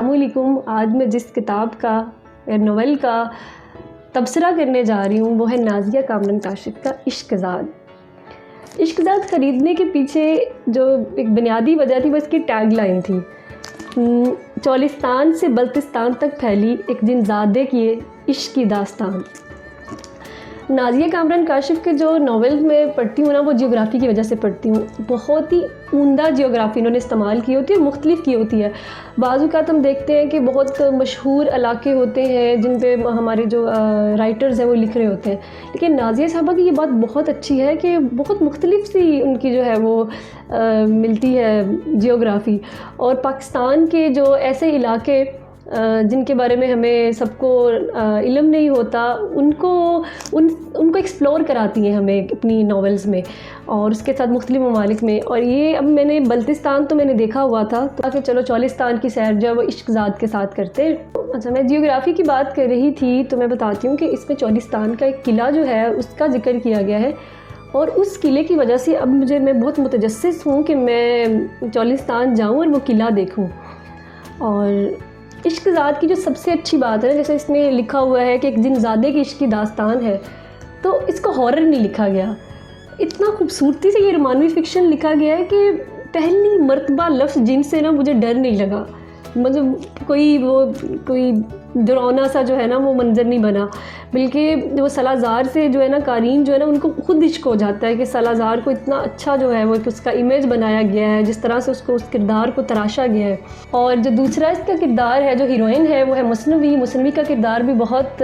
अस्सलामुअलैकुम। आज मैं जिस किताब का या नॉवेल का तबसरा करने जा रही हूँ वो है नाज़िया कामरान काशिफ़ का इश्क़-ज़ाद। इश्क़-ज़ाद ख़रीदने के पीछे जो एक बुनियादी वजह थी वो इसकी टैग लाइन थी, चौलिस्तान से बल्तिस्तान तक फैली एक जिनज़ादे की इश्क़ की दास्तान। नाज़िया कामरान काशिफ़ के जो नॉवेल्स में पढ़ती हूँ ना, वो जियोग्राफ़ी की वजह से पढ़ती हूँ। बहुत ही उम्दा जियोग्राफ़ी इन्होंने इस्तेमाल की होती है, मुख्तलिफ़ की होती है। बाज़ औक़ात हम देखते हैं कि बहुत मशहूर इलाके होते हैं जिन पे हमारे जो राइटर्स हैं वो लिख रहे होते हैं, लेकिन नाज़िया साहबा की ये बात बहुत अच्छी है कि बहुत मुख्तलिफ़ सी उनकी जो है वो मिलती है जियोग्राफ़ी। और पाकिस्तान के जो ऐसे इलाके जिनके बारे में हमें सबको इल्म नहीं होता, उनको एक्सप्लोर कराती हैं हमें अपनी नॉवेल्स में, और उसके साथ मुख्तलिफ़ ममालिक में। और ये अब मैंने बल्तिस्तान तो मैंने देखा हुआ था, तो फिर चलो चौलिस्तान की सैर जो है वो इश्क़-ज़ाद के साथ करते हैं। अच्छा, मैं जियोग्राफ़ी की बात कर रही थी तो मैं बताती हूँ कि इसमें चौलिस्तान का एक किला जो है उसका ज़िक्र किया गया है, और उस किले की वजह से अब मैं बहुत मुतजस्सिस हूँ कि मैं चौलिस्तान जाऊँ और वो किला देखूँ। और इश्क़-ज़ाद की जो सबसे अच्छी बात है, जैसे इसमें लिखा हुआ है कि एक जिनज़ादे की इश्क़ की दास्तान है, तो इसको हॉरर नहीं लिखा गया। इतना खूबसूरती से ये रोमानवी फ़िक्शन लिखा गया है कि पहली मर्तबा लफ्ज़ जिन से ना मुझे डर नहीं लगा, मतलब कोई डरावना सा जो है ना वो मंज़र नहीं बना, बल्कि वो सलाज़ार से जो है ना कारीन जो है ना उनको खुद इश्क हो जाता है कि सलाज़ार को इतना अच्छा जो है वो उसका इमेज बनाया गया है, जिस तरह से उसको उस किरदार को तराशा गया है। और जो दूसरा इसका किरदार है, जो हीरोइन है वो है मसनवी का किरदार भी बहुत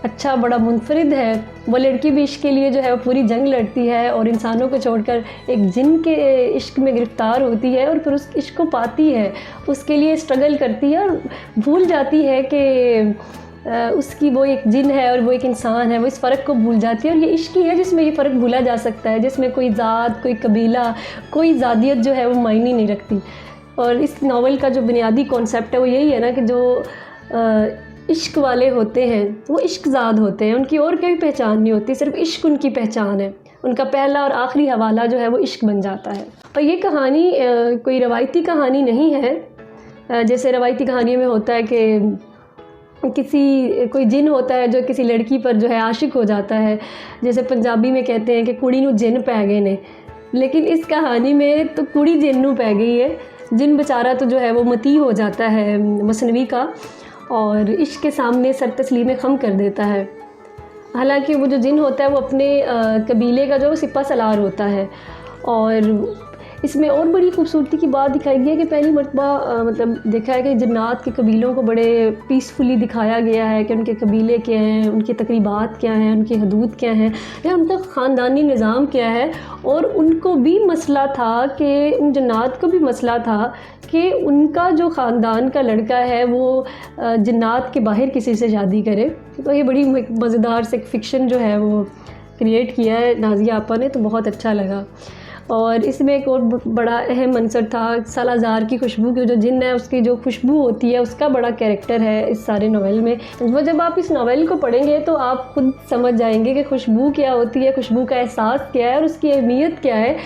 अच्छा, बड़ा मुनफरिद है। वो लड़की भी इश्क के लिए जो है वो पूरी जंग लड़ती है और इंसानों को छोड़कर एक जिन के इश्क में गिरफ़्तार होती है, और फिर उस इश्क को पाती है, उसके लिए स्ट्रगल करती है और भूल जाती है कि उसकी वो एक जिन है और वो एक इंसान है। वो इस फ़र्क को भूल जाती है, और ये इश्क ही है जिसमें ये फ़र्क भूला जा सकता है, जिसमें कोई ज़ात, कोई कबीला, कोई ज़ादियत जो है वो मायने नहीं रखती। और इस नावल का जो बुनियादी कॉन्सेप्ट है वो यही है ना कि जो इश्क वाले होते हैं वो इश्क़-ज़ाद होते हैं, उनकी और कोई पहचान नहीं होती, सिर्फ इश्क उनकी पहचान है। उनका पहला और आखिरी हवाला जो है वो इश्क बन जाता है। और ये कहानी कोई रवायती कहानी नहीं है, जैसे रवायती कहानियों में होता है कि कोई जिन होता है जो किसी लड़की पर जो है आशिक हो जाता है, जैसे पंजाबी में कहते हैं कि कुड़ी नू जिन पै गए ने, लेकिन इस कहानी में तो कुड़ी जिन नू पै गई है। जिन बेचारा तो जो है वो मती हो जाता है मसनवी का, और इश्क के सामने सर तस्लीम खम कर देता है। हालांकि वो जो जिन होता है वो अपने कबीले का जो सिपा सलार होता है। और इसमें और बड़ी खूबसूरती की बात दिखाई गई है कि पहली मरतबा मतलब देखा है कि जन्नात के कबीलों को बड़े पीसफुली दिखाया गया है कि उनके कबीले क्या हैं, उनकी तकरीबात क्या हैं, उनकी हदूद क्या हैं, या उनका ख़ानदानी निज़ाम क्या है। और उनको भी मसला था कि उन जन्नात को भी मसला था कि उनका जो ख़ानदान का लड़का है वो जन्नात के बाहर किसी से शादी करे। तो ये बड़ी मज़ेदार से फ़िक्शन जो है वो क्रिएट किया है नाज़िया आपा ने, तो बहुत अच्छा लगा। और इसमें एक और बड़ा अहम अंसर था सलाज़ार की खुशबू की, जो जिन है उसकी जो खुशबू होती है उसका बड़ा कैरेक्टर है इस सारे नावल में। वो जब आप इस नावल को पढ़ेंगे तो आप खुद समझ जाएंगे कि खुशबू क्या होती है, खुशबू का एहसास क्या है और उसकी अहमियत क्या है।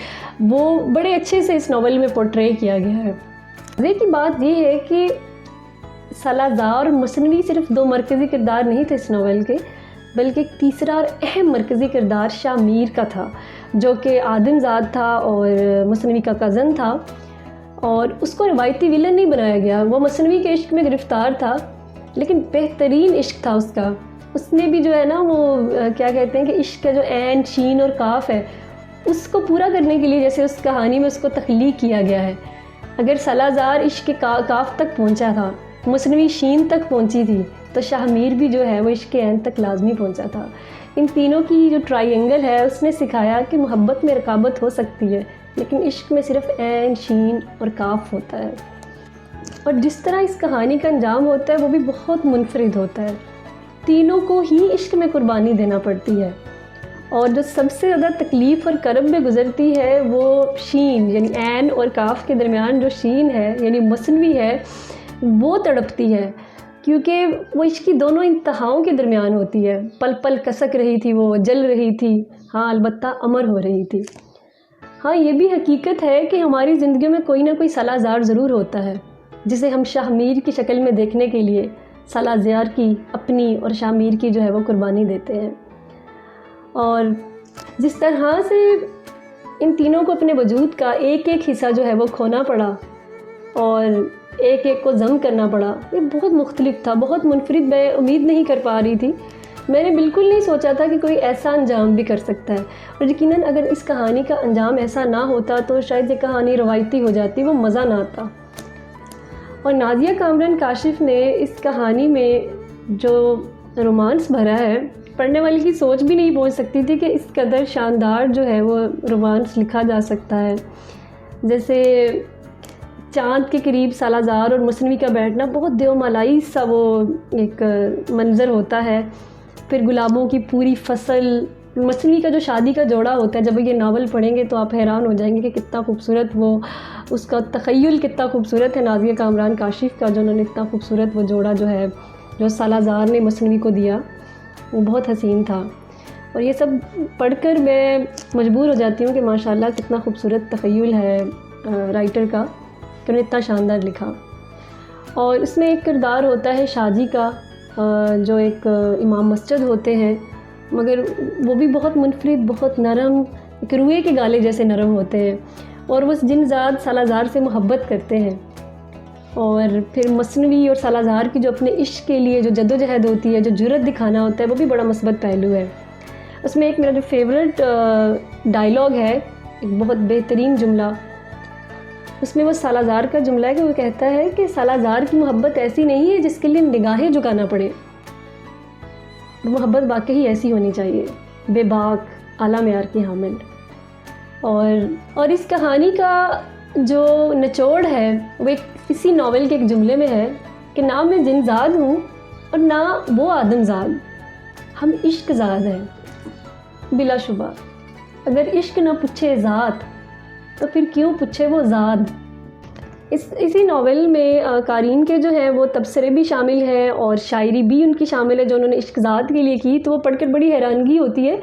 वो बड़े अच्छे से इस नावल में पोर्ट्रे किया गया है। मज़े की बात ये है कि सलाज़ार और मसनवी सिर्फ दो मरकज़ी किरदार नहीं थे इस नावल के, बल्कि एक तीसरा और अहम मरकज़ी किरदार शाह मीर का था, जो कि आदमज़ाद था और मसनवी का कज़न था। और उसको रवायती विलन नहीं बनाया गया, वो मसनवी के इश्क में गिरफ़्तार था, लेकिन बेहतरीन इश्क था उसका। उसने भी जो है ना वो क्या कहते हैं कि इश्क का जो ऐन, शीन और काफ है उसको पूरा करने के लिए जैसे उस कहानी में उसको तख्लीक किया गया है। अगर सलाज़ार इश्क के काफ तक पहुँचा था, मसनवी शीन तक पहुँची थी, तो शाह मीर भी जो है वो इश्क के ऐन तक लाजमी पहुँचा था। इन तीनों की जो ट्रायंगल है उसने सिखाया कि मोहब्बत में रकाबत हो सकती है, लेकिन इश्क में सिर्फ ऐन, शीन और काफ होता है। और जिस तरह इस कहानी का अंजाम होता है वो भी बहुत मुनफरिद होता है। तीनों को ही इश्क में कुर्बानी देना पड़ती है, और जो सबसे ज़्यादा तकलीफ़ और करब में गुज़रती है वो शीन यानी ऐन और काफ के दरमियान जो शीन है यानी मसनवी है, वो तड़पती है, क्योंकि वो इश्क की दोनों इंतहाओं के दरमियान होती है। पल पल कसक रही थी, वो जल रही थी, हाँ अलबत्ता अमर हो रही थी। हाँ, ये भी हकीकत है कि हमारी ज़िंदगी में कोई ना कोई सलाज़ार ज़रूर होता है, जिसे हम शाह मीर की शक्ल में देखने के लिए सालाज़ार की अपनी और शाह मीर की जो है वो कुर्बानी देते हैं। और जिस तरह से इन तीनों को अपने वजूद का एक एक हिस्सा जो है वो खोना पड़ा और एक एक को ज़म करना पड़ा, ये बहुत मुख्तलिफ था, बहुत मुनफरिद। मैं उम्मीद नहीं कर पा रही थी, मैंने बिल्कुल नहीं सोचा था कि कोई ऐसा अंजाम भी कर सकता है। और यकीनन अगर इस कहानी का अंजाम ऐसा ना होता तो शायद ये कहानी रवायती हो जाती, वो मज़ा ना आता। और नाज़िया कामरान काशिफ़ ने इस कहानी में जो रोमांस भरा है, पढ़ने वाले की सोच भी नहीं पहुंच सकती थी कि इस कदर शानदार जो है वो रोमांस लिखा जा सकता है। जैसे चाँद के करीब सालाज़ार और मसनवी का बैठना, बहुत देवमालाई सा वो एक मंज़र होता है। फिर गुलाबों की पूरी फसल, मसनवी का जो शादी का जोड़ा होता है, जब ये नावल पढ़ेंगे तो आप हैरान हो जाएंगे कि कितना खूबसूरत वो, उसका तख़य्युल कितना खूबसूरत है नाज़िया कामरान काशिफ़ का, जो उन्होंने इतना खूबसूरत वो जोड़ा जो है जो सालाज़ार ने मसनवी को दिया, वो बहुत हसीन था। और ये सब पढ़कर मैं मजबूर हो जाती हूँ कि माशाल्लाह कितना खूबसूरत तख़य्युल है राइटर का, कि उन्होंने इतना शानदार लिखा। और इसमें एक किरदार होता है शाजी का, जो एक इमाम मस्जिद होते हैं, मगर वो भी बहुत मुनफरिद, बहुत नरम, एक रुए के गाले जैसे नरम होते हैं। और वो जिनजाद सालाज़ार से मोहब्बत करते हैं। और फिर मसनवी और सालाज़ार की जो अपने इश्क के लिए जो जद्दोजहद होती है, जो जुर्रत दिखाना होता है, वो भी बड़ा मस्बत पहलू है। उसमें एक मेरा जो फेवरेट डायलॉग है, एक बहुत बेहतरीन जुमला, उसमें वो सालाज़ार का जुमला है कि वो कहता है कि सालाज़ार की मोहब्बत ऐसी नहीं है जिसके लिए निगाहें झुकाना पड़े, मोहब्बत वाकई ऐसी होनी चाहिए, बेबाक, आला मेयार की हामिल। और इस कहानी का जो निचोड़ है वो एक इसी नावल के एक जुमले में है कि ना मैं जिनजाद हूँ और ना वो आदमजाद, हम इश्क़ज़ाद हैं। बिलाशुबा अगर इश्क ना पूछे ज़ात तो फिर क्यों पूछे वो ज़ाद। इसी नावल में कारीन के जो हैं वो तबसरे भी शामिल हैं और शायरी भी उनकी शामिल है जो उन्होंने इश्क़ज़ाद के लिए की। तो वो पढ़कर बड़ी हैरानगी होती है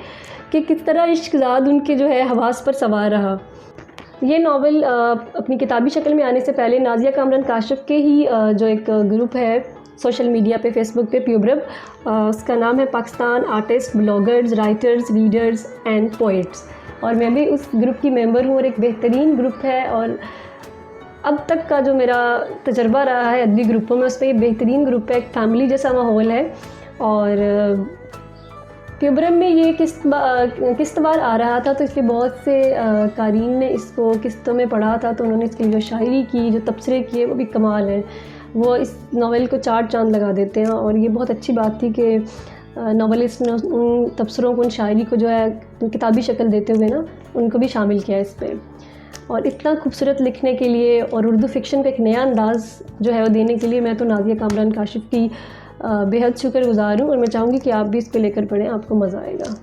कि किस तरह इश्क़ज़ाद उनके जो है हवास पर सवार रहा। ये नावल अपनी किताबी शक्ल में आने से पहले नाज़िया कामरान काशिफ़ के ही जो एक ग्रुप है सोशल मीडिया पे, फेसबुक पे, प्यूब्रब, उसका नाम है Pakistan artist bloggers writers readers and poets, और मैं भी उस ग्रुप की मेंबर हूँ। और एक बेहतरीन ग्रुप है और अब तक का जो मेरा तजर्बा रहा है अदबी ग्रुपों में, उसमें ये बेहतरीन ग्रुप है, एक फैमिली जैसा माहौल है। और प्यूब्रब में ये किस्तवार आ रहा था तो इसलिए बहुत से कारीन ने इसको किस्तों में पढ़ा था, तो उन्होंने इसकी जो शायरी की, जो तबसरे किए, वो भी कमाल है। वो इस नावल को 4 चांद लगा देते हैं। और ये बहुत अच्छी बात थी कि नावलिस्ट ने उन तबसरों को, उन शायरी को जो है किताबी शक्ल देते हुए ना उनको भी शामिल किया इस पर। और इतना खूबसूरत लिखने के लिए और उर्दू फ़िक्शन का एक नया अंदाज़ जो है वो देने के लिए मैं तो नाज़िया कामरान काशिफ़ की बेहद शुक्रगुज़ार हूँ। और मैं चाहूँगी कि आप भी इसको लेकर पढ़ें, आपको मज़ा आएगा।